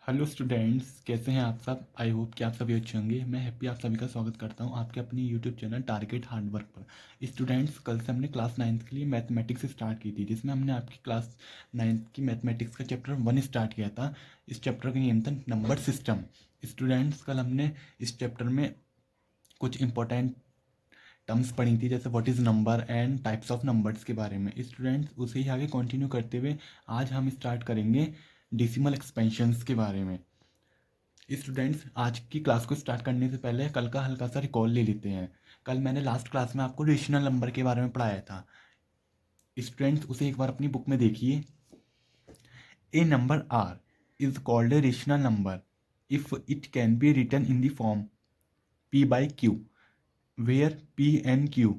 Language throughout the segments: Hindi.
हेलो स्टूडेंट्स, कैसे हैं आप सब। आई होप कि आप सभी अच्छे होंगे। मैं हैप्पी आप सभी का स्वागत करता हूं आपके अपनी यूट्यूब चैनल टारगेट हार्डवर्क पर। स्टूडेंट्स, कल से हमने क्लास 9th के लिए मैथमेटिक्स स्टार्ट की थी, जिसमें हमने आपकी क्लास 9th की मैथमेटिक्स का चैप्टर 1 स्टार्ट किया था। इस चैप्टर का नेम था नंबर सिस्टम। स्टूडेंट्स, कल हमने इस चैप्टर में कुछ इंपॉर्टेंट टर्म्स पढ़ी थी, जैसे what is number and types of numbers के बारे में। स्टूडेंट्स, उसे ही आगे कंटिन्यू करते हुए आज हम स्टार्ट करेंगे डेसिमल एक्सपेंशंस के बारे में। स्टूडेंट्स, आज की क्लास को स्टार्ट करने से पहले कल का हल्का सा रिकॉल ले लेते हैं। कल मैंने लास्ट क्लास में आपको रेशनल नंबर के बारे में पढ़ाया था। स्टूडेंट्स, उसे एक बार अपनी बुक में देखिए। A number r is called a rational number if it can be written in the form p by q, where p and q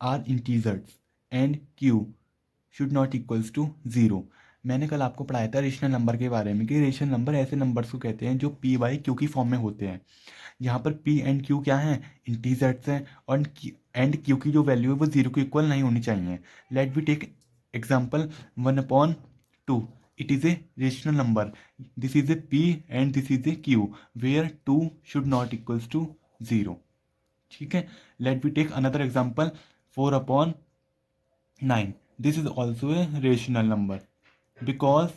are integers and q should not equals to 0। मैंने कल आपको पढ़ाया था रेशनल नंबर के बारे में कि रेशनल नंबर ऐसे नंबर्स को कहते हैं जो p बाई q की फॉर्म में होते हैं। यहाँ पर p एंड q क्या हैं, इंटीजर्स हैं, और एंड q की जो वैल्यू है वो 0 के इक्वल नहीं होनी चाहिए। Let we take example 1/2। It is a rational number. This is a p and this is a q where 2 should not equals to 0। ठीक है। Let we take another example 4/9। This is also a rational number because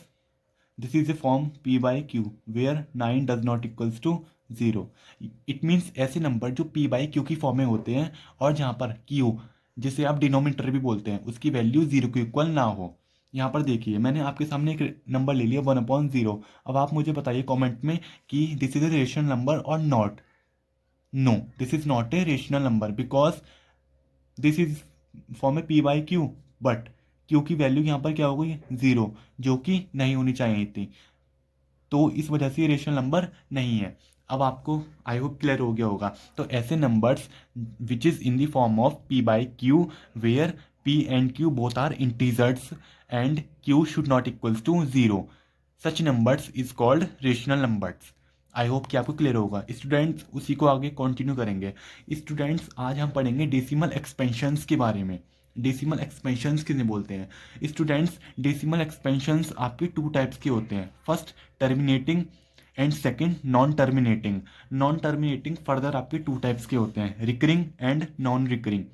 this is a form p by q where 9 does not equals to 0। It means ऐसे नंबर जो p बाई q की फॉर्म में होते हैं और जहाँ पर q, जिसे आप डिनोमिनेटर भी बोलते हैं, उसकी वैल्यू 0 के इक्वल ना हो। यहाँ पर देखिए, मैंने आपके सामने एक नंबर ले लिया 1/0। अब आप मुझे बताइए कमेंट में कि this is a rational number और not. No, this is not a rational number because this is form है p by Q, but q की वैल्यू यहाँ पर क्या हो गई 0, जो कि नहीं होनी चाहिए थी। तो इस वजह से ये रेशनल नंबर नहीं है। अब आपको आई होप क्लियर हो गया होगा। तो ऐसे numbers which is in the form of p by Q where p and q both are integers and q should not equals to 0, such numbers is called rational numbers. I hope कि आपको क्लियर होगा। स्टूडेंट्स, उसी को आगे कंटिन्यू करेंगे। स्टूडेंट्स, आज हम पढ़ेंगे डेसिमल एक्सपेंशंस के बारे में। डेसिमल एक्सपेंशंस किन्हें बोलते हैं स्टूडेंट्स। डेसिमल एक्सपेंशंस आपके 2 टाइप्स के होते हैं। First terminating and second non terminating. Non terminating further आपके 2 टाइप्स के होते हैं, recurring and non recurring.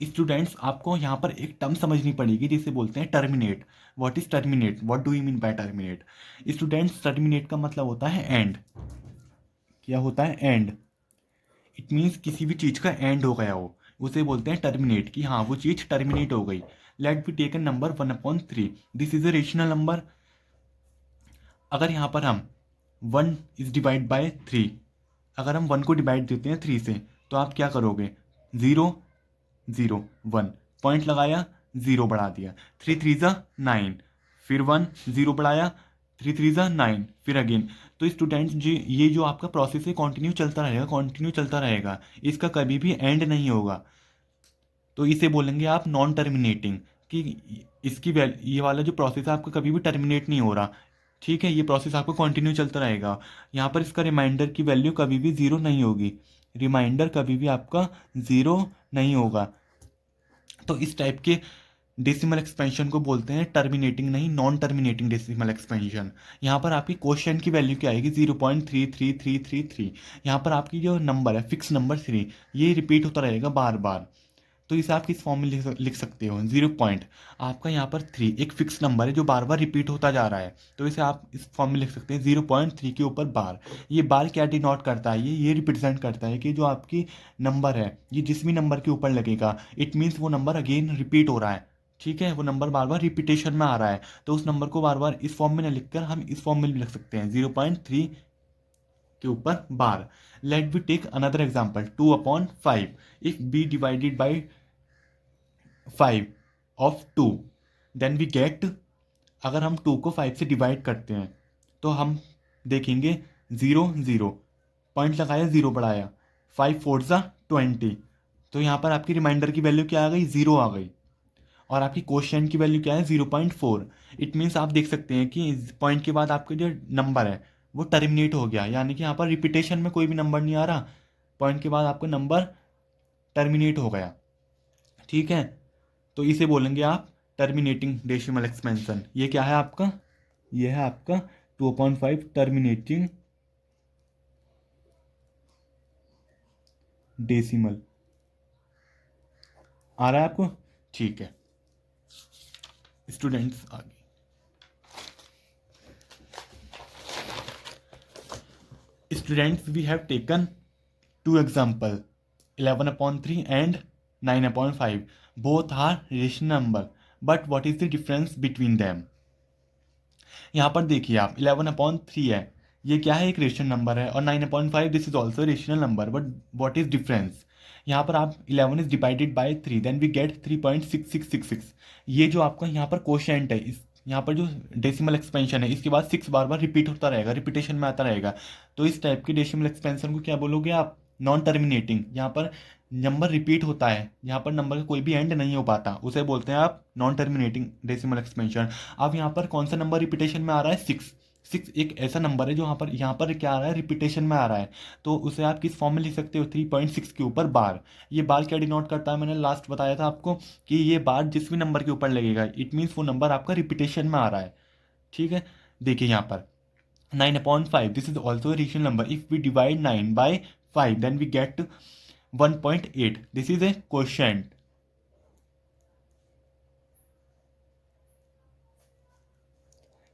Students, आपको यहाँ पर एक टर्म समझनी पड़ेगी जिसे बोलते हैं terminate. What is terminate, what do you mean by terminate. Students, terminate का मतलब होता है एंड। क्या होता है एंड। इट मीन्स किसी भी चीज़ का एंड हो गया हो, उसे बोलते हैं टर्मिनेट, कि हाँ वो चीज़ टर्मिनेट हो गई। Let be taken number 1/3। This is a rational number. अगर यहाँ पर हम 1 इज डिवाइड बाय 3, अगर हम 1 को डिवाइड देते हैं 3 से, तो आप क्या करोगे, 0 0 1 पॉइंट लगाया, 0 बढ़ा दिया, 3 3 ज़ा 9, फिर 1 0 बढ़ाया, 3 3 ज़ा 9, फिर अगेन। तो स्टूडेंट्स जी, ये जो आपका प्रोसेस है कंटिन्यू चलता रहेगा, कंटिन्यू चलता रहेगा, इसका कभी भी एंड नहीं होगा। तो इसे बोलेंगे आप नॉन टर्मिनेटिंग, कि इसकी ये वाला जो प्रोसेस है आपका कभी भी टर्मिनेट नहीं हो रहा। ठीक है, ये प्रोसेस आपको कंटिन्यू चलता रहेगा। यहाँ पर इसका रिमाइंडर की वैल्यू कभी भी 0 नहीं होगी। रिमाइंडर कभी भी आपका 0 नहीं होगा। तो इस टाइप के डेसिमल एक्सपेंशन को बोलते हैं टर्मिनेटिंग नहीं, नॉन टर्मिनेटिंग डेसिमल एक्सपेंशन। यहाँ पर आपकी क्वेश्चन की वैल्यू क्या आएगी, 0.33333। यहाँ पर आपकी जो नंबर है फिक्स नंबर 3, ये रिपीट होता रहेगा बार बार। तो इसे आप किस फॉर्म में लिख सकते हो, 0 पॉइंट, आपका यहाँ पर 3 एक फिक्स नंबर है जो बार बार रिपीट होता जा रहा है, तो इसे आप इस फॉर्म में लिख सकते हैं 0.3 के ऊपर बार। ये बार क्या डिनोट करता है, ये रिप्रेजेंट करता है कि जो आपकी नंबर है ये जिस भी नंबर के ऊपर लगेगा, इट मीन्स वो नंबर अगेन रिपीट हो रहा है। ठीक है, वो नंबर बार बार रिपीटेशन में आ रहा है, तो उस नंबर को बार बार इस फॉर्म में न लिखकर हम इस फॉर्म में भी लिख सकते हैं, 0.3 के ऊपर bar. Let we take another example 2/5। If b divided by 5 of 2, then we get, अगर हम 2 को 5 से डिवाइड करते हैं तो हम देखेंगे 0 0 पॉइंट लगाया, 0 बढ़ाया, 5 4 ज़ा 20। तो यहाँ पर आपकी रिमाइंडर की वैल्यू क्या आ गई, 0 आ गई, और आपकी क्वेश्चन की वैल्यू क्या है, 0.4। इट मीन्स आप देख सकते हैं कि पॉइंट के बाद आपका जो नंबर है वो टर्मिनेट हो गया, यानी कि यहाँ पर रिपीटेशन में कोई भी नंबर नहीं आ रहा, पॉइंट के बाद आपका नंबर टर्मिनेट हो गया। ठीक है, तो इसे बोलेंगे आप टर्मिनेटिंग डेसिमल एक्सपेंशन। ये क्या है आपका, ये है आपका 2/5 टर्मिनेटिंग डेसिमल। आ रहा है आपको? ठीक है स्टूडेंट्स, आगे students we have taken two example 11/3 and 9/5 both are rational number but what is the difference between them. यहाँ पर देखिए आप 11/3 है, ये क्या है, एक रेशनल नंबर है, और 9/5 this is also rational number but what is difference. यहाँ पर आप 11 is divided by 3 then we get 3.6666। ये जो आपका यहाँ पर कोशेंट है, इस यहाँ पर जो डेसिमल एक्सपेंशन है इसके बाद 6 बार बार रिपीट होता रहेगा, रिपीटेशन में आता रहेगा, तो इस टाइप के डेसिमल एक्सपेंशन को क्या बोलोगे आप, नॉन टर्मिनेटिंग। यहाँ पर नंबर रिपीट होता है, यहाँ पर नंबर का कोई भी एंड नहीं हो पाता, उसे बोलते हैं आप नॉन टर्मिनेटिंग डेसिमल एक्सपेंशन। अब यहाँ पर कौन सा नंबर रिपीटेशन में आ रहा है, 6। 6 एक ऐसा नंबर है जो यहाँ पर क्या आ रहा है, रिपीटेशन में आ रहा है, तो उसे आप किस फॉर्म में लिख सकते हो, 3.6 के ऊपर बार। ये बार क्या डिनोट करता है, मैंने लास्ट बताया था आपको कि ये बार जिस भी नंबर के ऊपर लगेगा इट मीन्स वो नंबर आपका रिपीटेशन में आ रहा है। ठीक है, देखिए यहाँ पर 9/5 this is also rational number, if we divide 9/5 then we get 1.8 this is a quotient.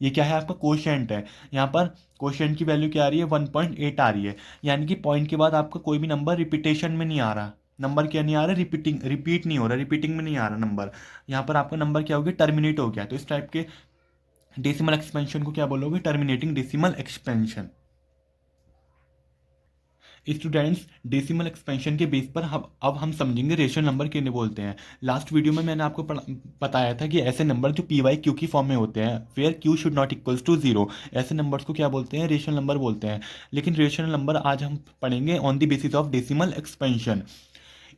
ये क्या है, आपका कोशेंट है। यहाँ पर कोशेंट की वैल्यू क्या आ रही है, 1.8 आ रही है, यानी कि पॉइंट के बाद आपका कोई भी नंबर रिपीटेशन में नहीं आ रहा, नंबर क्या नहीं आ रहा, रिपीट नहीं हो रहा, रिपीटिंग में नहीं आ रहा नंबर। यहाँ पर आपका नंबर क्या हो गया, टर्मिनेट हो गया। तो इस टाइप के डेसिमल एक्सपेंशन को क्या बोलोगे, terminating decimal expansion. Students decimal expansion के बेस पर अब हम समझेंगे रेशनल नंबर किन्हें बोलते हैं। लास्ट वीडियो में मैंने आपको बताया था कि ऐसे नंबर जो पी वाई क्यू की फॉर्म में होते हैं, where Q should not equals to 0, ऐसे नंबर्स को क्या बोलते हैं, रेशनल नंबर बोलते हैं। लेकिन रेशनल नंबर आज हम पढ़ेंगे on the basis of decimal expansion.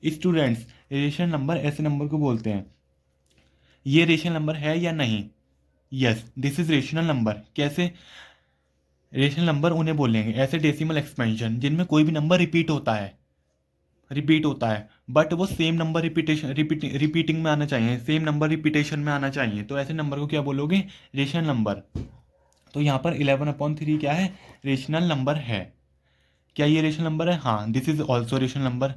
Students rational number ऐसे नंबर को बोलते हैं, ये रेशनल नंबर है या नहीं, yes this is rational number. कैसे, रेशनल नंबर उन्हें बोलेंगे ऐसे डेसिमल एक्सपेंशन जिनमें कोई भी नंबर रिपीट होता है बट वो सेम नंबर रिपीटिंग में आना चाहिए, सेम नंबर रिपीटेशन में आना चाहिए, तो ऐसे नंबर को क्या बोलोगे, रेशनल नंबर। तो यहाँ पर 11/3 क्या है, रेशनल नंबर है। क्या ये रेशनल नंबर है, हाँ this is also rational number.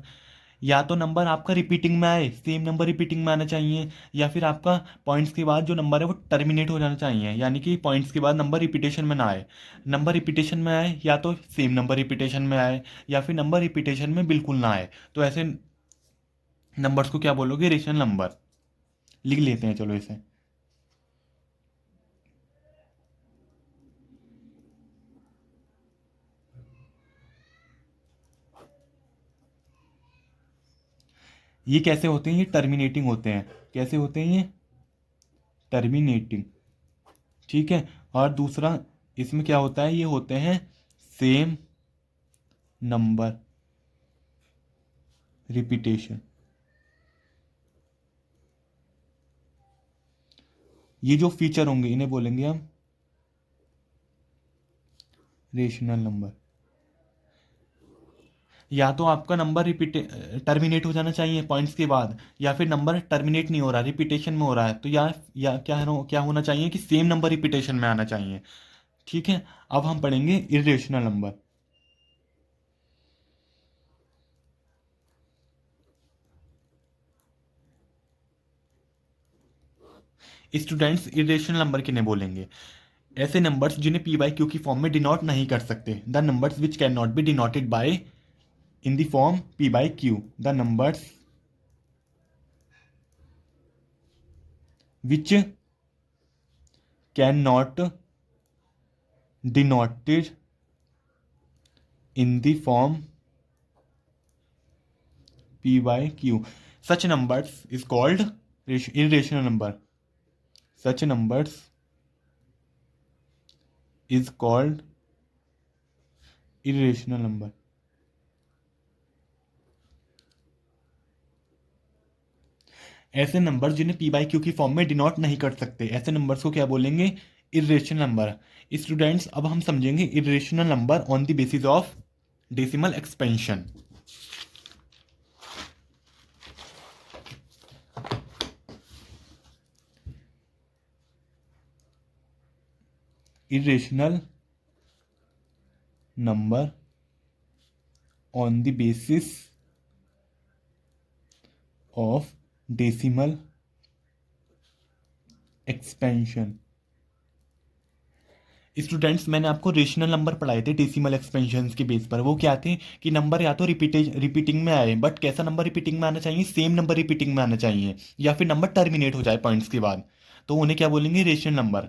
या तो नंबर आपका रिपीटिंग में आए, सेम नंबर रिपीटिंग में आना चाहिए, या फिर आपका पॉइंट्स के बाद जो नंबर है वो टर्मिनेट हो जाना चाहिए, यानी कि पॉइंट्स के बाद नंबर रिपीटेशन में ना आए। नंबर रिपीटेशन में आए या तो सेम नंबर रिपीटेशन में आए, या फिर नंबर रिपीटेशन में बिल्कुल ना आए, तो ऐसे नंबर्स को क्या बोलोगे, रेशनल नंबर। लिख लेते हैं चलो इसे। ये कैसे होते हैं, ये टर्मिनेटिंग होते हैं। कैसे होते हैं ये, टर्मिनेटिंग। ठीक है, और दूसरा इसमें क्या होता है, ये होते हैं सेम नंबर रिपीटेशन। ये जो फीचर होंगे इन्हें बोलेंगे हम रेशनल नंबर। या तो आपका नंबर टर्मिनेट हो जाना चाहिए पॉइंट्स के बाद, या फिर नंबर टर्मिनेट नहीं हो रहा, रिपीटेशन में हो रहा है, तो या क्या होना चाहिए कि सेम नंबर रिपीटेशन में आना चाहिए। ठीक है, अब हम पढ़ेंगे irrational number. Students irrational number किन्हें बोलेंगे, ऐसे नंबर्स जिन्हें पी बाई क्यू की फॉर्म में डिनोट नहीं कर सकते, the numbers which can not be denoted by in the form P by Q, the numbers which can not denoted in the form p by q, such numbers is called irrational number, such numbers is called irrational number। ऐसे नंबर जिन्हें पी बाई क्यू की फॉर्म में डिनोट नहीं कर सकते, ऐसे नंबर्स को क्या बोलेंगे, इरेशनल नंबर। स्टूडेंट्स अब हम समझेंगे irrational number on the basis of decimal expansion. Irrational number on the basis of decimal expansion। Students, मैंने आपको रेशनल नंबर पढ़ाए थे डेसिमल एक्सपेंशंस के बेस पर। वो क्या थे कि नंबर या तो रिपीटिंग में आए, बट कैसा नंबर रिपीटिंग में आना चाहिए, सेम नंबर रिपीटिंग में आना चाहिए, या फिर नंबर टर्मिनेट हो जाए पॉइंट्स के बाद, तो उन्हें क्या बोलेंगे, रेशनल नंबर।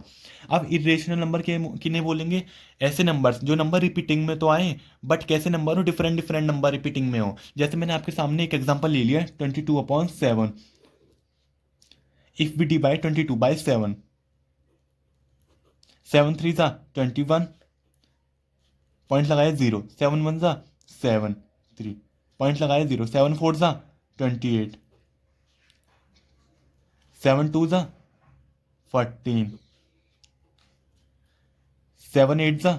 अब इरेशनल नंबर के किन्हें बोलेंगे, ऐसे नंबर्स जो नंबर रिपीटिंग में तो आए बट कैसे नंबर हो, डिफरेंट डिफरेंट नंबर रिपीटिंग में हो। जैसे मैंने आपके सामने एक एग्जांपल ले लिया 22/7। इफ वी डिवाइड 22/7, 7 3 ज़ा 21, पॉइंट लगाए 0, 7 1 ज़ा 7 3, पॉइंट लगाए 0, 7 4 ज़ा 28, 7 2 ज़ा 14, 7 8 ज़ा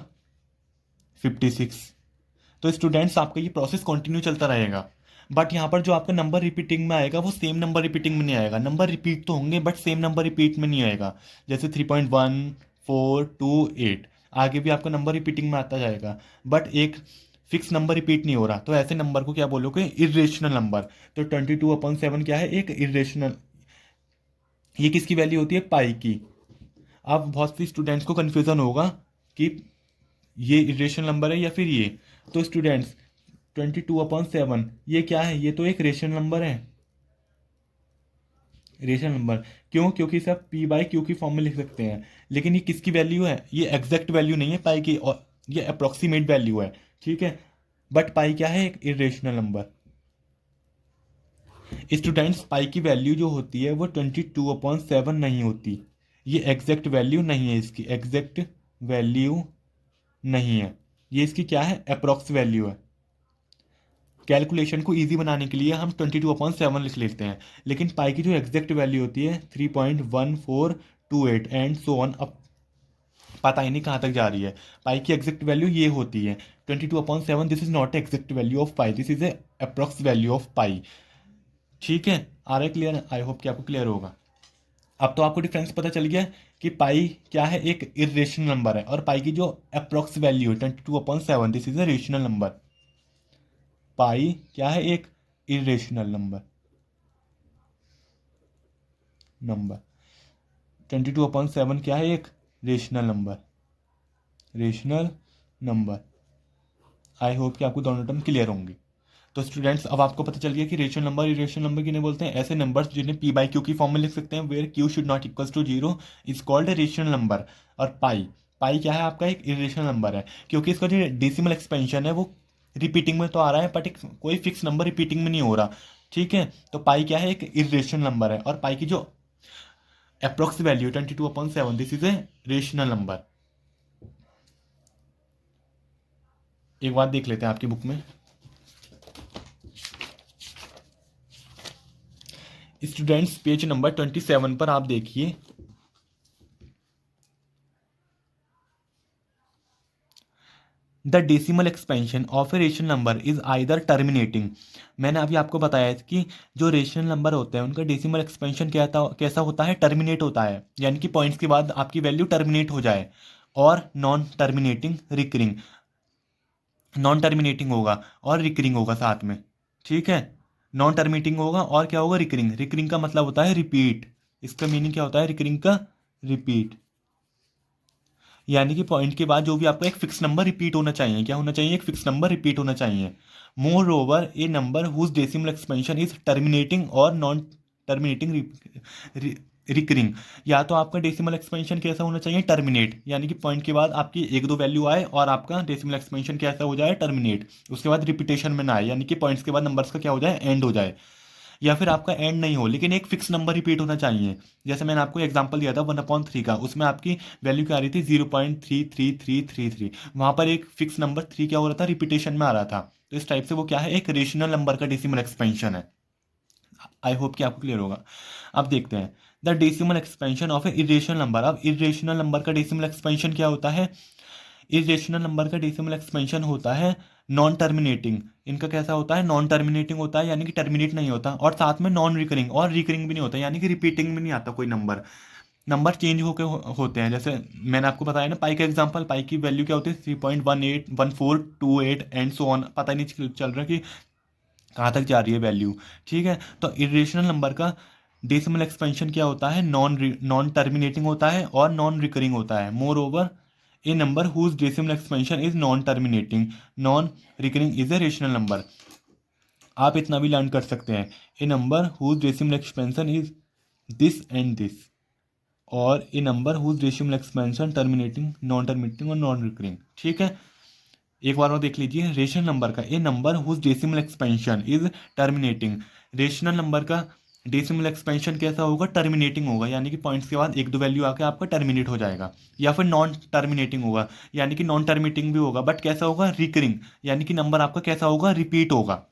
56। तो स्टूडेंट्स, आपका ये प्रोसेस कंटिन्यू चलता रहेगा, बट यहाँ पर जो आपका नंबर रिपीटिंग में आएगा वो सेम नंबर रिपीटिंग में नहीं आएगा। नंबर रिपीट तो होंगे बट सेम नंबर रिपीट में नहीं आएगा। जैसे 3.1 4 2 8, आगे भी आपका नंबर रिपीटिंग में आता जाएगा बट एक फिक्स नंबर रिपीट नहीं हो रहा, तो ऐसे नंबर को क्या बोलोगे, इरेशनल नंबर। तो 22/7 क्या है, एक इरेशनल। ये किसकी वैल्यू होती है, पाई की। अब बहुत सी स्टूडेंट्स को कन्फ्यूजन होगा कि ये इरेशनल नंबर है या फिर ये। तो स्टूडेंट्स, 22/7 ये क्या है, ये तो एक रेशनल नंबर है। रेशनल नंबर क्यों, क्योंकि इसे आप पी बाई क्यू की फॉर्म में लिख सकते हैं। लेकिन ये किसकी वैल्यू है, ये एग्जैक्ट वैल्यू नहीं है पाई की, और ये अप्रोक्सीमेट वैल्यू है, ठीक है। बट पाई क्या है, एक इरेशनल नंबर। स्टूडेंट्स, पाई की वैल्यू जो होती है वो 22/7 नहीं होती। ये एग्जैक्ट वैल्यू नहीं है, इसकी एग्जैक्ट वैल्यू नहीं है, ये इसकी क्या है, अप्रोक्स वैल्यू है। कैलकुलेशन को इजी बनाने के लिए हम 22/7 लिख लेते हैं, लेकिन पाई की जो एग्जैक्ट वैल्यू होती है 3.1428 एंड सो ऑन। अब पता ही नहीं कहाँ तक जा रही है। पाई की एग्जैक्ट वैल्यू ये होती है 22/7। This is not exact value of pi, this is a approx value of pi. ठीक है, आ रहा है क्लियर, आई होप कि आपको क्लियर होगा। अब तो आपको डिफरेंस पता चल गया कि पाई क्या है, एक इरेशनल नंबर है, और पाई की जो अप्रोक्स वैल्यू है 22/7, this is a rational number. Pi क्या है, एक इरेशनल नंबर। 22/7 क्या है, एक rational number. Rational number. I hope कि आपको दोनों टर्म क्लियर होंगे। तो स्टूडेंट्स, अब आपको पता चल गया कि रेशनल नंबर इरेशनल नंबर किन्हें बोलते हैं, ऐसे नंबर्स जिन्हें पी बाई क्यू की फॉर्म में लिख सकते हैं, where Q should not equals to 0 is called a rational number. और पाई, पाई क्या है, आपका एक इरेशनल नंबर है, क्योंकि इसका जो डेसिमल एक्सपेंशन है वो रिपीटिंग में तो आ रहा है बट एक कोई फिक्स नंबर रिपीटिंग में नहीं हो रहा, ठीक है। तो पाई क्या है, एक इरेशनल नंबर है, और पाई की जो approx value 22/7, this is a rational number. एक बात देख लेते हैं आपकी बुक में। स्टूडेंट्स, पेज नंबर 27 पर आप देखिए, the decimal expansion of A rational number is either terminating. मैंने अभी आपको बताया कि जो रेशनल नंबर होते हैं उनका डेसिमल एक्सपेंशन कैसा होता है, टर्मिनेट होता है, यानी कि पॉइंट्स के बाद आपकी वैल्यू टर्मिनेट हो जाए। और non terminating recurring, non terminating होगा और रिकरिंग होगा साथ में, ठीक है। नॉन टर्मिनेटिंग होगा और क्या होगा, रिकरिंग। रिकरिंग का मतलब होता है रिपीट। इसका मीनिंग क्या होता है, रिकरिंग का रिपीट, यानी कि पॉइंट के बाद जो भी आपका एक फिक्स नंबर रिपीट होना चाहिए, क्या होना चाहिए, एक फिक्स नंबर रिपीट होना चाहिए। Moreover a number whose decimal expansion is terminating और नॉन टर्मिनेटिंग रिकरिंग। या तो आपका डेसिमल एक्सपेंशन कैसा होना चाहिए, टर्मिनेट, यानी कि पॉइंट के बाद आपकी एक दो वैल्यू आए और आपका डेसिमल एक्सपेंशन कैसा हो जाए, टर्मिनेट, उसके बाद रिपीटेशन में ना आए, यानी कि पॉइंट्स के बाद नंबर्स का क्या हो जाए, एंड हो जाए। या फिर आपका एंड नहीं हो लेकिन एक फिक्स नंबर रिपीट होना चाहिए। जैसे मैंने आपको एग्जांपल दिया था 1/3 का, उसमें आपकी वैल्यू क्या आ रही थी, 0.33333। वहाँ पर एक फिक्स नंबर 3 क्या हो रहा था, रिपीटेशन में आ रहा था। तो इस टाइप से वो क्या है, एक रेशनल नंबर का डेसिमल एक्सपेंशन है। आई होप कि आपको क्लियर होगा। अब देखते हैं the decimal expansion of A irrational number. अब इरेशनल नंबर का डेसिमल एक्सपेंशन क्या होता है, इरेशनल नंबर का डेसिमल एक्सपेंशन होता है नॉन टर्मिनेटिंग। इनका कैसा होता है, नॉन टर्मिनेटिंग होता है, यानी कि टर्मिनेट नहीं होता, और साथ में नॉन रिकरिंग, और रिकरिंग भी नहीं होता, यानी कि रिपीटिंग में नहीं आता कोई नंबर। नंबर चेंज होते हैं। जैसे मैंने आपको बताया ना पाई का एग्जांपल, पाई की वैल्यू क्या होती है 3.181428 एंड सो ऑन, पता ही नहीं चल रहा कि कहाँ तक जा रही है वैल्यू। ठीक है, तो इरेशनल नंबर का डेसिमल एक्सपेंशन क्या होता है, नॉन टर्मिनेटिंग होता है और नॉन रिकरिंग होता है। Moreover a number whose decimal expansion is non terminating non recurring is a rational number. आप इतना भी लर्न कर सकते हैं, a number whose decimal expansion is this and this, और a number whose decimal expansion terminating, non terminating और नॉन रिकरिंग। ठीक है, एक बार और देख लीजिए रेशनल नंबर का, a number whose decimal expansion is terminating. Rational number का डेसिमल एक्सपेंशन कैसा होगा, टर्मिनेटिंग होगा, यानी कि पॉइंट्स के बाद एक दो वैल्यू आके आपका टर्मिनेट हो जाएगा। या फिर नॉन टर्मिनेटिंग होगा, यानी कि नॉन टर्मिनेटिंग भी होगा बट कैसा होगा, रिकरिंग, यानी कि नंबर आपका कैसा होगा, रिपीट होगा।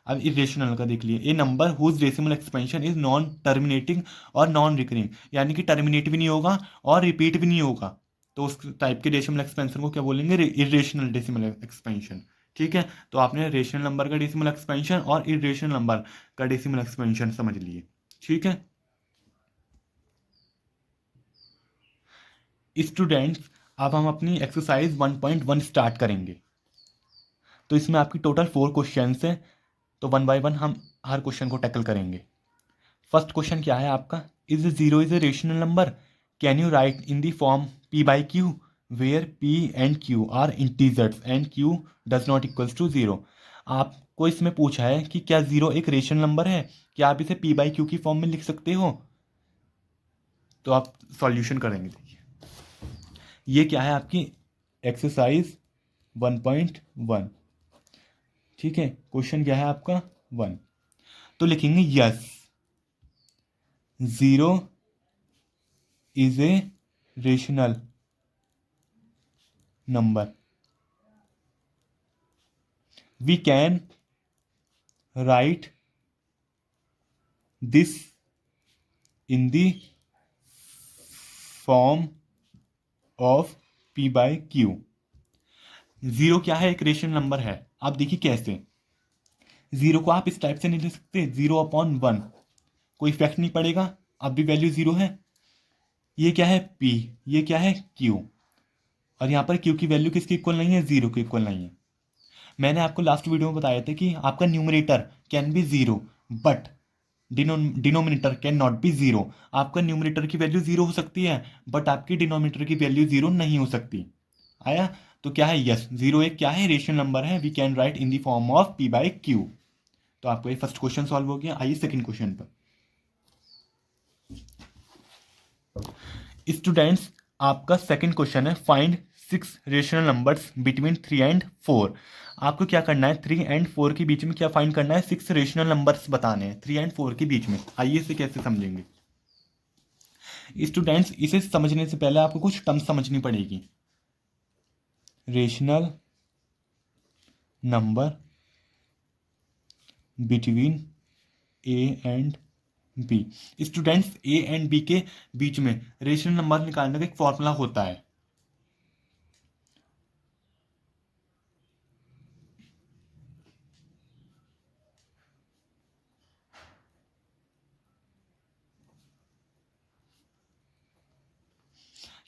अब इरेशनल का देख लिए, a number whose decimal expansion is non terminating और नॉन रिकरिंग, यानी कि टर्मिनेट भी नहीं होगा और रिपीट भी नहीं होगा, तो उस टाइप के डेसिमल एक्सपेंशन को क्या बोलेंगे, इरेशनल डेसिमल एक्सपेंशन। ठीक है, तो आपने रेशनल नंबर का डेसिमल एक्सपेंशन और इरेशनल नंबर का डेसिमल एक्सपेंशन समझ लिए। ठीक है स्टूडेंट्स, अब हम अपनी एक्सरसाइज 1.1 स्टार्ट करेंगे। तो इसमें आपकी टोटल 4 क्वेश्चन हैं, तो वन बाय वन हम हर क्वेश्चन को टैकल करेंगे। फर्स्ट क्वेश्चन क्या है आपका, is zero is a rational number, can you write in the form P by Q where P and Q are integers and Q does not equals to zero. आपको इसमें पूछा है कि क्या जीरो एक रेशनल नंबर है, क्या आप इसे पी बाई क्यू की फॉर्म में लिख सकते हो। तो आप सॉल्यूशन करेंगे। देखिए ये क्या है आपकी एक्सरसाइज 1.1। ठीक है, क्वेश्चन क्या है आपका 1, तो लिखेंगे yes zero is a rational number. We can write this in the form of p by q. Zero क्या है, एक रेशनल नंबर है। आप देखिए कैसे, जीरो को आप इस टाइप से नहीं लिख सकते, 0/1, कोई इफेक्ट नहीं पड़ेगा, अब भी वैल्यू जीरो है। ये क्या है p, ये क्या है q, और यहाँ पर q की वैल्यू किसके इक्वल नहीं है, जीरो के इक्वल नहीं है। मैंने आपको लास्ट वीडियो में बताया था कि आपका numerator can be zero but denominator can not be zero. आपका न्यूमरेटर की वैल्यू जीरो हो सकती है बट आपकी डिनोमिनेटर की वैल्यू जीरो नहीं हो सकती। आया, तो क्या है, यस जीरो एक क्या है, रेशनल नंबर है, we can write in the form of P by Q. तो आपका ये फर्स्ट क्वेश्चन सॉल्व हो गया। आइए सेकंड क्वेश्चन पर। स्टूडेंट्स, आपका सेकंड क्वेश्चन है find 6 rational numbers between 3 and 4। आपको क्या करना है, 3 एंड 4 के बीच में क्या फाइंड करना है, 6 रेशनल नंबर्स बताने हैं 3 एंड 4 के बीच में। आइए इसे कैसे समझेंगे। स्टूडेंट्स, इसे समझने से पहले आपको कुछ टर्म्स समझनी पड़ेगी। Rational number between A and B. Students, A and B के बीच में रेशनल नंबर निकालने का एक फॉर्मूला होता है।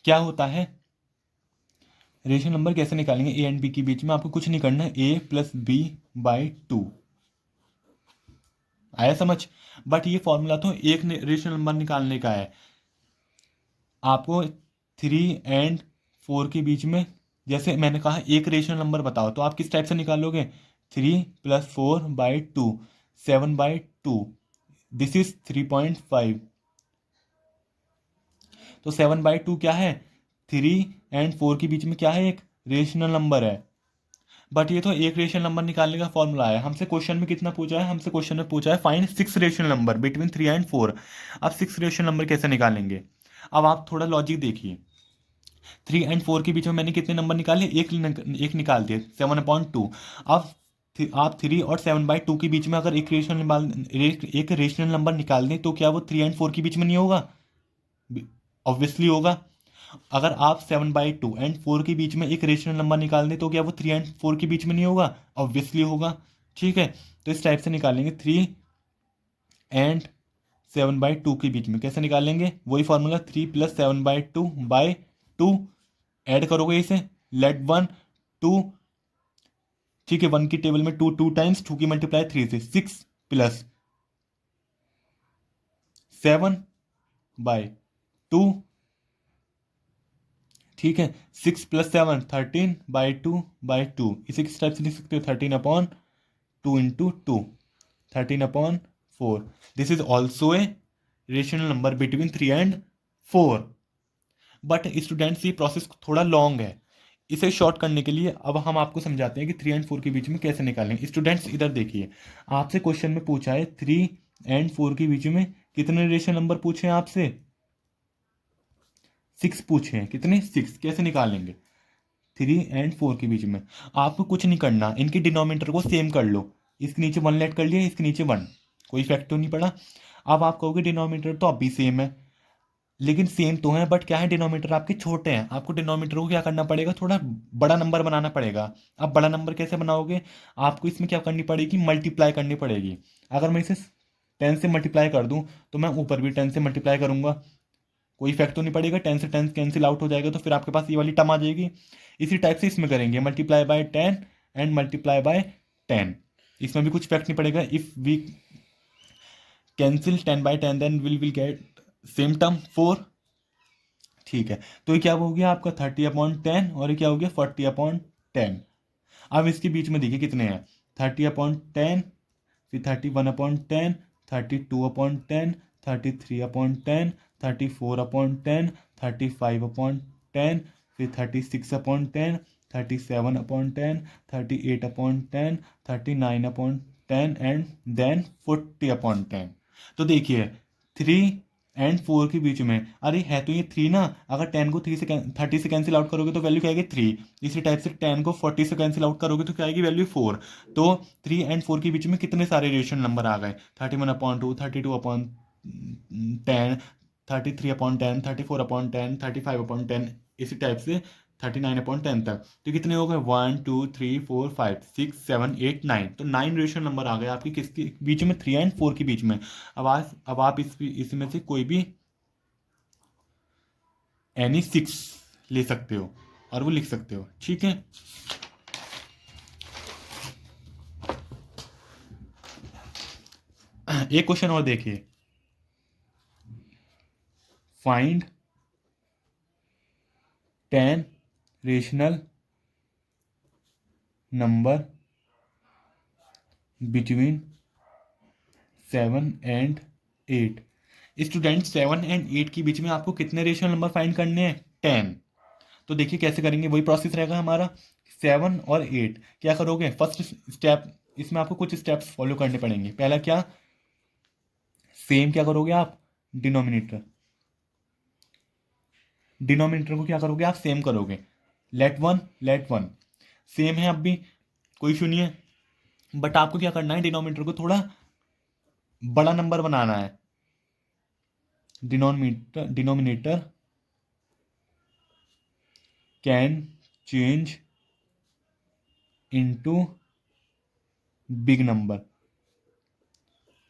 क्या होता है, रेशनल नंबर कैसे निकालेंगे ए एंड बी के बीच में, आपको कुछ नहीं करना है, ए प्लस बी बाई 2। आया समझ। बट ये फॉर्मूला तो एक रेशनल नंबर निकालने का है। आपको 3 एंड 4 के बीच में, जैसे मैंने कहा एक रेशनल नंबर बताओ, तो आप किस टाइप से निकालोगे, 3 + 4/2, 7/2, दिस इज 3.5। तो 7/2 क्या है, 3 एंड 4 के बीच में क्या है, एक रेशनल नंबर है। बट ये तो एक रेशनल नंबर निकालने का फॉर्मूला है। हमसे क्वेश्चन में कितना पूछा है, हमसे क्वेश्चन में पूछा है find 6 rational number between 3 and 4। अब 6 रेशनल नंबर कैसे निकालेंगे। अब आप थोड़ा लॉजिक देखिए, 3 एंड 4 के बीच में मैंने कितने नंबर निकाले, एक निकाल दिए 7/2। अब आप 3 और 7/2 के बीच में अगर एक रेशनल नंबर निकाल दें तो क्या वो 3 एंड 4 के बीच में नहीं होगा, ऑब्वियसली होगा। अगर आप 7/2 एंड 4 के बीच में एक रेशनल नंबर निकाल दें तो क्या वो 3 एंड 4 के बीच में नहीं होगा, ऑब्वियसली होगा। ठीक है, तो इस टाइप से निकालेंगे 3 एंड 7/2 के बीच में कैसे निकालेंगे? वही फॉर्मूला 3 + 7/2/2 ऐड करोगे इसे, लेट 1 2, ठीक है, 1 की टेबल में 2 2 टाइम्स, 2 की मल्टीप्लाई 3 से 6 + 7/2, ठीक है, 6 + 7 13/2/2, इसे किस टाइप से लिख सकते हो? 13/2 × 2, 13/4। This is also a rational number between 3 and 4। But students ये प्रोसेस थोड़ा लॉन्ग है, इसे शॉर्ट करने के लिए अब हम आपको समझाते हैं कि 3 and 4 के बीच में कैसे निकालें। स्टूडेंट्स इधर देखिए, आपसे क्वेश्चन में पूछा है 3 and 4 के बीच में कितने रेशनल नंबर पूछे हैं आपसे? 6 पूछे हैं। कितने? 6। कैसे निकालेंगे 3 and 4 के बीच में? आपको कुछ नहीं करना, इनके डिनोमिनेटर को सेम कर लो। इसके नीचे 1 लेट कर लिया, इसके नीचे 1, कोई इफेक्ट तो नहीं पड़ा। अब आप कहोगे डिनोमिनेटर तो अब भी सेम है, लेकिन सेम तो है बट क्या है, डिनोमिनेटर आपके छोटे हैं। आपको डिनोमिनेटर को क्या करना पड़ेगा? थोड़ा बड़ा नंबर बनाना पड़ेगा। अब बड़ा नंबर कैसे बनाओगे? आपको इसमें क्या करनी पड़ेगी? मल्टीप्लाई करनी पड़ेगी। अगर मैं इसे 10 से मल्टीप्लाई कर दूं तो मैं ऊपर भी 10 से मल्टीप्लाई करूंगा, कोई इफेक्ट तो नहीं पड़ेगा। 10 से 10 कैंसिल आउट हो जाएगा, तो फिर आपके पास ये वाली टर्म आ जाएगी। इसी टाइप से इसमें करेंगे, multiply by 10 and multiply by 10। इसमें भी कुछ इफेक्ट नहीं पड़ेगा। If we cancel 10/10 then will get same term 4, ठीक है। तो ये क्या हो गया आपका 30/10 और ये क्या हो गया 40/10। अब इसके बीच में देखिए कितने हैं, 30/10, फिर 31/10, 32/10, 33/10, 34/10, 35/10, फिर 36/10, 37/10, 38/10, 39/10 एंड देन 40/10। तो देखिए 3 and 4 के बीच में, अरे है तो ये 3 ना, अगर 10 को 30 से कैंसिल आउट करोगे तो वैल्यू क्या आएगी 3। इसी टाइप से 10 को 40 से कैंसिल आउट करोगे तो क्या आएगी वैल्यू 4। तो 3 and 4 के बीच में कितने सारे रेशनल नंबर आ गए? 31/2, 32/10, 33/10, 34/10, 35/10, इसी टाइप से 39/10 तक। तो कितने हो गए? 1 2 3 4 5 6 7 8 9। तो 9 रेशनल नंबर आ गए आपके किसके बीच में? 3 and 4 के बीच में। अब आप इसमें से कोई भी एनी 6 ले सकते हो और वो लिख सकते हो, ठीक है। एक क्वेश्चन और देखिए, find 10 rational number between 7 and 8। Student 7 and 8 के बीच में आपको कितने रेशनल नंबर फाइंड करने हैं? 10। तो देखिए कैसे करेंगे, वही प्रोसेस रहेगा हमारा। 7 और 8 क्या करोगे? फर्स्ट स्टेप, इसमें आपको कुछ स्टेप्स फॉलो करने पड़ेंगे। पहला क्या? सेम क्या करोगे आप? डिनोमिनेटर को क्या करोगे आप? सेम करोगे। लेट 1 सेम है, अब भी कोई इशू नहीं है, बट आपको क्या करना है? डिनोमिनेटर को थोड़ा बड़ा नंबर बनाना है। Denominator can change into big number.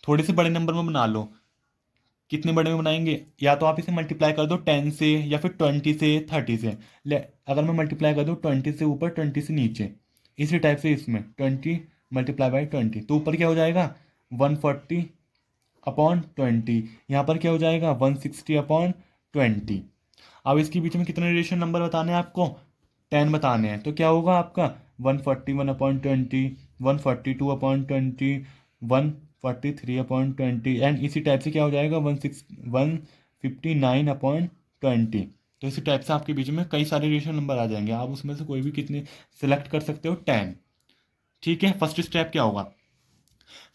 थोड़े से बड़े नंबर में बना लो। कितने बड़े में बनाएंगे? या तो आप इसे मल्टीप्लाई कर दो 10 से, या फिर 20 से, 30 से। अगर मैं मल्टीप्लाई कर दूँ 20 से ऊपर 20 से नीचे, इसी टाइप से इसमें 20 मल्टीप्लाई बाई 20, तो ऊपर क्या हो जाएगा 140/20। यहाँ पर क्या हो जाएगा 160/20। अब इसके बीच में कितने रेशनल नंबर बताने हैं आपको? 10 बताने हैं। तो क्या होगा आपका 141/20, 142/20, 143/20 एंड इसी टाइप से क्या हो जाएगा 159/20। तो इसी टाइप से आपके बीच में कई सारे रेशनल नंबर आ जाएंगे। आप उसमें से कोई भी कितने सेलेक्ट कर सकते हो? 10, ठीक है। फर्स्ट स्टेप क्या होगा?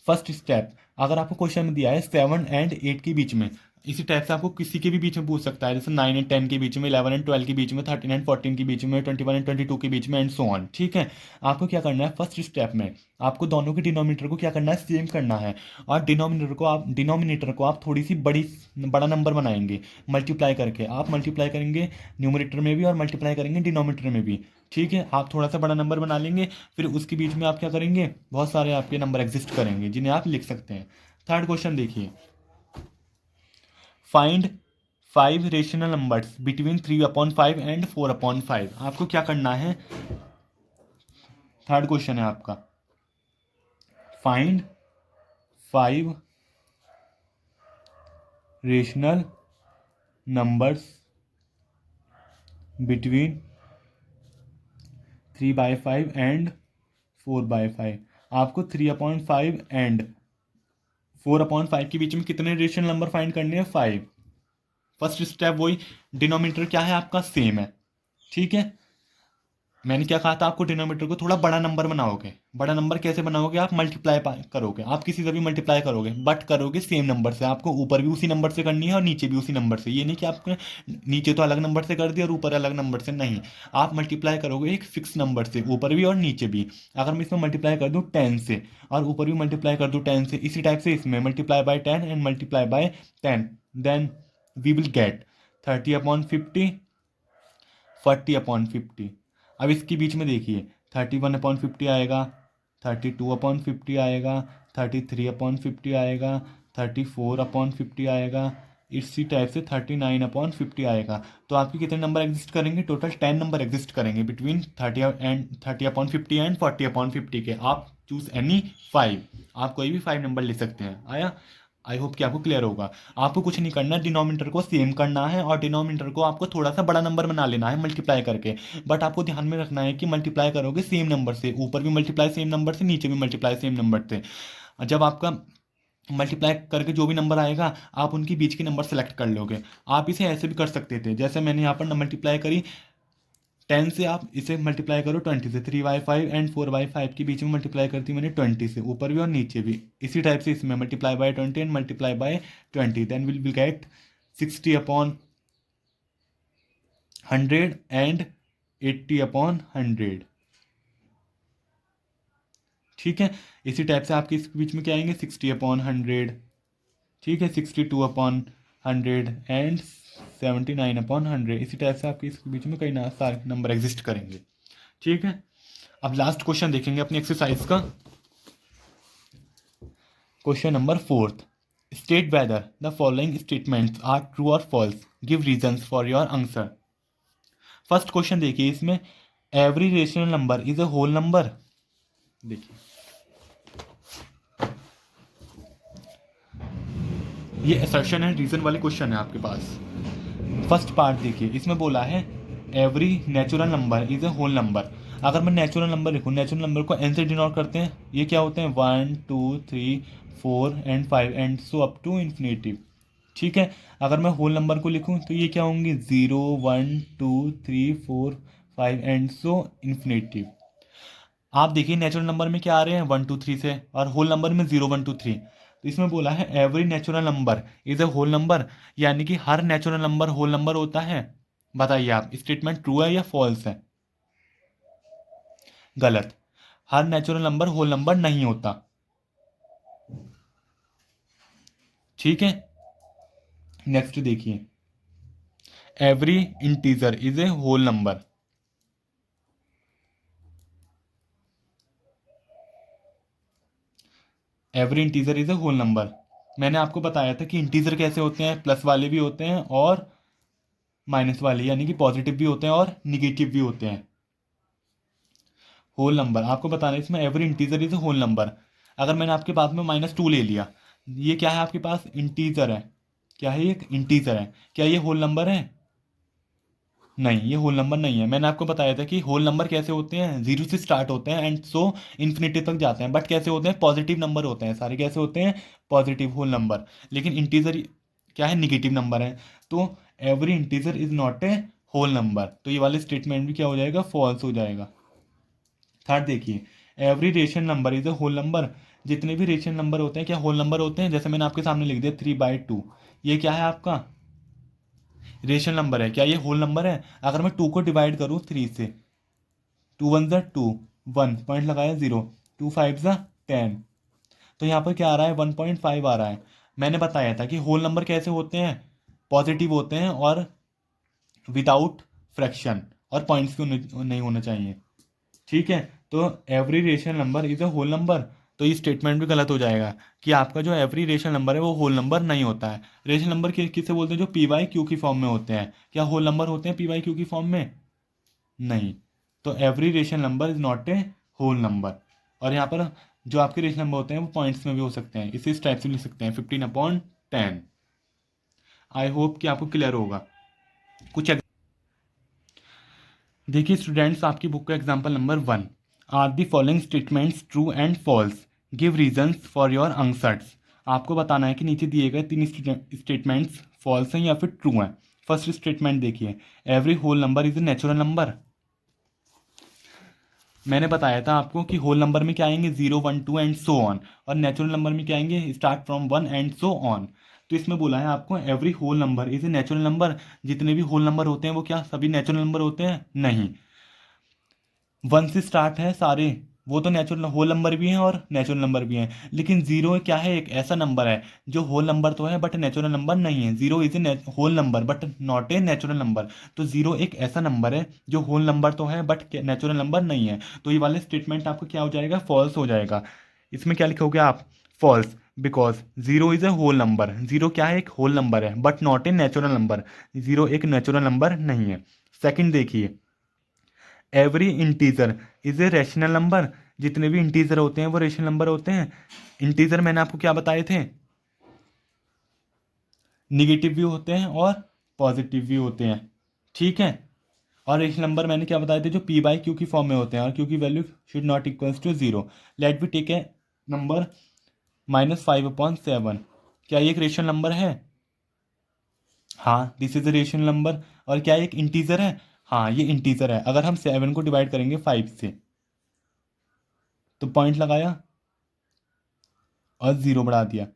फर्स्ट स्टेप, अगर आपको क्वेश्चन में दिया है 7 and 8 के बीच में, इसी टाइप से आपको किसी के भी बीच में पूछ सकता है, जैसे 9 and 10 के बीच में, 11 and 12 के बीच में, 13 and 14 के बीच में, 21 and 22 के बीच में एंड सो ऑन, ठीक है। आपको क्या करना है? फर्स्ट स्टेप में आपको दोनों के डिनोमिनेटर को क्या करना है? सेम करना है। और डिनोमिनेटर को आप थोड़ी सी बड़ा नंबर बनाएंगे मल्टीप्लाई करके। आप मल्टीप्लाई करेंगे न्यूमरेटर में भी और मल्टीप्लाई करेंगे डिनोमिनेटर में भी, ठीक है। आप थोड़ा सा बड़ा नंबर बना लेंगे, फिर उसके बीच में आप क्या करेंगे? बहुत सारे आपके नंबर एग्जिस्ट करेंगे जिन्हें आप लिख सकते हैं। थर्ड क्वेश्चन देखिए, find 5 rational numbers between 3/5 and 4/5। आपको क्या करना है, थर्ड क्वेश्चन है आपका, find 5 rational numbers between 3/5 and 4/5। आपको 3/5 एंड 4/5 के बीच में कितने रेशनल नंबर फाइंड करने हैं, 5। फर्स्ट स्टेप वही, डिनोमिनेटर क्या है आपका, सेम है। ठीक है, मैंने क्या कहा था आपको, डिनोमिनेटर को थोड़ा बड़ा नंबर बनाओगे। बड़ा नंबर कैसे बनाओगे, आप मल्टीप्लाई करोगे, आप किसी से भी मल्टीप्लाई करोगे बट करोगे सेम नंबर से। आपको ऊपर भी उसी नंबर से करनी है और नीचे भी उसी नंबर से। ये नहीं कि आपने नीचे तो अलग नंबर से कर दिया और ऊपर अलग नंबर से, नहीं। आप मल्टीप्लाई करोगे एक फिक्स नंबर से, ऊपर भी और नीचे भी। अगर मैं इसमें मल्टीप्लाई कर दूँ 10 से और ऊपर भी मल्टीप्लाई कर दूँ 10 से, इसी टाइप से इसमें multiply by 10 and multiply by 10, then we will get 30/50, 40/50। अब इसके बीच में देखिए 31/50 आएगा, 32/50 आएगा, 33/50 आएगा, 34/50 आएगा, इसी टाइप से 39/50 आएगा। तो आपके कितने नंबर एग्जिस्ट करेंगे, टोटल 10 नंबर एग्जिस्ट करेंगे बिटवीन 30/50 एंड 40/50 के। आप चूज एनी 5, आप कोई भी 5 नंबर ले सकते हैं। आया, आई होप कि आपको क्लियर होगा। आपको कुछ नहीं करना, डिनोमिनेटर को सेम करना है और डिनोमिनेटर को आपको थोड़ा सा बड़ा नंबर बना लेना है मल्टीप्लाई करके। बट आपको ध्यान में रखना है कि मल्टीप्लाई करोगे सेम नंबर से, ऊपर भी मल्टीप्लाई सेम नंबर से, नीचे भी मल्टीप्लाई सेम नंबर से। जब आपका मल्टीप्लाई करके जो भी नंबर आएगा आप उनके बीच के नंबर सेलेक्ट कर लोगे। आप इसे ऐसे भी कर सकते थे, जैसे मैंने यहाँ पर मल्टीप्लाई करी 10 से, आप इसे मल्टीप्लाई करो 20 से। 3/5 एंड 4/5 के बीच में मल्टीप्लाई करती मैंने 20 से, ऊपर भी और नीचे भी। इसी टाइप से इसमें multiply by 20 and multiply by 20, then will get 60/100 and 80/100। ठीक है, इसी टाइप से आपके इस बीच में क्या आएंगे, 60/100। ठीक है, 62/100 एंड 79/100। इसी टाइप से आपके इसके बीच में कई सारे नंबर एग्जिस्ट करेंगे। ठीक है, अब लास्ट क्वेश्चन देखेंगे अपनी एक्सरसाइज का। Question number 4, state whether the following statements are true और false, give reasons for your answer. First question देखिए, इसमें every rational number is a whole number. देखिए ये असर्शन है, रीजन वाले क्वेश्चन है आपके पास। फर्स्ट पार्ट देखिए, इसमें बोला है every natural number is a whole number. अगर मैं नेचुरल नंबर लिखूँ, नेचुरल नंबर को एन से डिनोट करते हैं, ये क्या होते हैं 1 2 3 4 and 5 and so up to infinity. ठीक है, अगर मैं होल नंबर को लिखूँ तो ये क्या होंगे 0 1 2 3 4 5 एंड सो इन्फिनिटी। आप देखिए नेचुरल नंबर में क्या आ रहे हैं 1 2 3 से, और होल नंबर में 0 1 2 3। तो इसमें बोला है every natural number is a whole number, यानी कि हर नेचुरल नंबर होल नंबर होता है। बताइए आप, स्टेटमेंट ट्रू है या फॉल्स है? गलत, हर नेचुरल नंबर होल नंबर नहीं होता। ठीक है, नेक्स्ट देखिए, every integer is a whole number. Every integer is a whole number, मैंने आपको बताया था कि इंटीजर कैसे होते हैं, प्लस वाले भी होते हैं और माइनस वाले, यानी कि पॉजिटिव भी होते हैं और निगेटिव भी होते हैं। होल नंबर आपको बताना है, इसमें every integer is whole number. अगर मैंने आपके पास में -2 ले लिया, ये क्या है आपके पास, इंटीजर है। क्या है, एक इंटीजर है। क्या ये होल नंबर है? नहीं, ये होल नंबर नहीं है। मैंने आपको बताया था कि होल नंबर कैसे होते हैं, 0 से स्टार्ट होते हैं एंड सो इन्फिनिटी तक जाते हैं, बट कैसे होते हैं, पॉजिटिव नंबर होते हैं सारे। कैसे होते हैं, पॉजिटिव होल नंबर। लेकिन इंटीजर क्या है, निगेटिव नंबर है। तो every integer is not a whole number, तो ये वाले स्टेटमेंट भी क्या हो जाएगा, फॉल्स हो जाएगा। थर्ड देखिए, every ration number is a whole number. जितने भी रेशन नंबर होते हैं क्या होल नंबर होते हैं? जैसे मैंने आपके सामने लिख दिया 3/2, ये क्या है आपका, रेशन नंबर है। क्या ये होल नंबर है? अगर मैं 2 को डिवाइड करूँ 3 से, 2 1 ज़ा 2, 1 पॉइंट लगाया 0, 2 5 ज़ा 10, तो यहाँ पर क्या आ रहा है 1.5 आ रहा है। मैंने बताया था कि होल नंबर कैसे होते हैं, पॉजिटिव होते हैं और विदाउट फ्रैक्शन, और पॉइंट्स भी नहीं होना चाहिए। ठीक है, तो every rational number is a whole number. तो ये स्टेटमेंट भी गलत हो जाएगा कि आपका जो एवरी रेशनल नंबर है वो होल नंबर नहीं होता है। रेशनल नंबर किसे बोलते हैं? जो पी बाई क्यू की फॉर्म में होते हैं। क्या होल नंबर होते हैं पी बाई क्यू की फॉर्म में? नहीं। तो every rational number is not a whole number. और यहाँ पर जो आपके रेशनल नंबर होते हैं वो पॉइंट्स में भी हो सकते हैं, इसे इस टाइप से लिख सकते हैं 15/10। आई होप कि आपको क्लियर होगा। कुछ देखिए स्टूडेंट्स, आपकी बुक का example number 1। Are the following statements true and false? Give reasons for your answers. आपको बताना है कि नीचे दिए गए 3 स्टेटमेंट्स फॉल्स हैं या फिर ट्रू हैं। फर्स्ट स्टेटमेंट देखिए, every whole number is a natural number. मैंने बताया था आपको कि होल नंबर में क्या आएंगे? 0, 1, 2 एंड सो ऑन। और नेचुरल नंबर में क्या आएंगे? Start from 1 and so on. तो इसमें बोला है आपको every whole number is a natural number. जितने भी होल नंबर होते हैं वो क्या सभी नेचुरल नंबर होते हैं? नहीं। 1 से स्टार्ट है सारे, वो तो नेचुरल होल नंबर भी हैं और नेचुरल नंबर भी हैं। लेकिन जीरो क्या है? एक ऐसा नंबर है जो होल नंबर तो है बट नेचुरल नंबर नहीं है। Zero is a whole number but not a natural number. तो जीरो एक ऐसा नंबर है जो होल नंबर तो है बट नेचुरल नंबर नहीं है। तो ये वाले स्टेटमेंट आपको क्या हो जाएगा? फॉल्स हो जाएगा। इसमें क्या लिखोगे आप? False, because zero is a whole number. Zero क्या है? एक होल नंबर है but not a natural number. Zero एक नेचुरल नंबर नहीं है। सेकंड देखिए, every integer is a rational number. जितने भी इंटीजर होते हैं वो रेशनल नंबर होते हैं। इंटीजर मैंने आपको क्या बताए थे? निगेटिव भी होते हैं और पॉजिटिव भी होते हैं, ठीक है। और रेशनल नंबर मैंने क्या बताए थे? जो पी बाई क्यू की फॉर्म में होते हैं और क्यू की value should not equals to 0। Let be take a number -5/7। क्या ये एक रेशनल नंबर है? हाँ, this is a rational number. और क्या ये एक इंटीजर है? हाँ, ये इंटीजर है। अगर हम 7 को डिवाइड करेंगे 5 से तो पॉइंट लगाया और 0 बढ़ा दिया।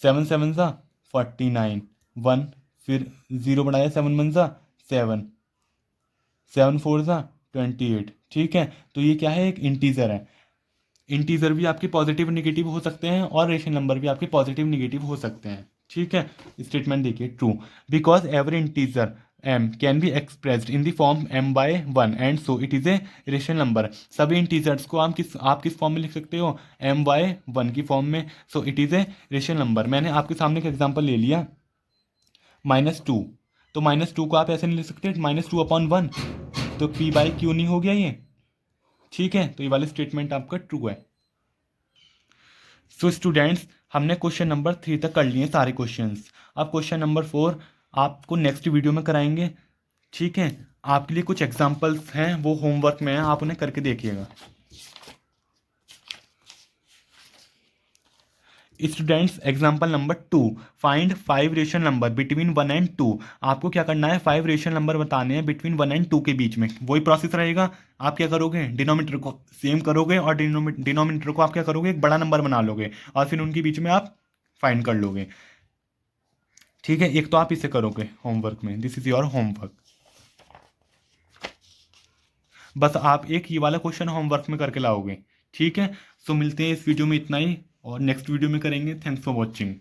7 7 सा 49, 1, फिर 0 बढ़ाया, 7 1 सा 7, 7 4 सा 28, ठीक है। तो ये क्या है? एक इंटीजर है। इंटीजर भी आपके पॉजिटिव निगेटिव हो सकते हैं और रेशनल नंबर भी आपके पॉजिटिव निगेटिव हो सकते हैं, ठीक है। स्टेटमेंट देखिए, true, because every integer m can be expressed in the form m/1 and so it is a rational number. सभी इंटीजर्स को आप किस फॉर्म में लिख सकते हो? m/1 की फॉर्म में। So it is a rational number. मैंने आपके सामने एक एग्जांपल ले लिया -2। तो -2 को आप ऐसे नहीं लिख सकते -2/1। तो p/q नहीं हो गया ये, ठीक है। तो ये वाले स्टेटमेंट आपका ट्रू है। सो स्टूडेंट्स, हमने क्वेश्चन नंबर 3 तक कर लिए सारे क्वेश्चंस। अब क्वेश्चन नंबर 4 आपको नेक्स्ट वीडियो में कराएंगे, ठीक है। आपके लिए कुछ एग्जांपल्स हैं, वो होमवर्क में है, आप उन्हें करके देखिएगा। Students, example number 2, find 5 rational number between 1 and 2। आपको क्या करना है? 5 रेशनल नंबर बताने हैं बिटवीन 1 एंड 2 के बीच में। वही प्रोसेस रहेगा। आप क्या करोगे? डिनोमिनेटर को सेम करोगे और डिनोमिनेटर को आप क्या करोगे? एक बड़ा नंबर बना लोगे और फिर उनके बीच में आप फाइंड कर लोगे, ठीक है। एक तो आप इसे करोगे होमवर्क में, दिस इज योर होमवर्क। बस आप एक ही वाला क्वेश्चन होमवर्क में करके लाओगे, ठीक है। सो मिलते हैं इस वीडियो में इतना ही और नेक्स्ट वीडियो में करेंगे। Thanks for watching.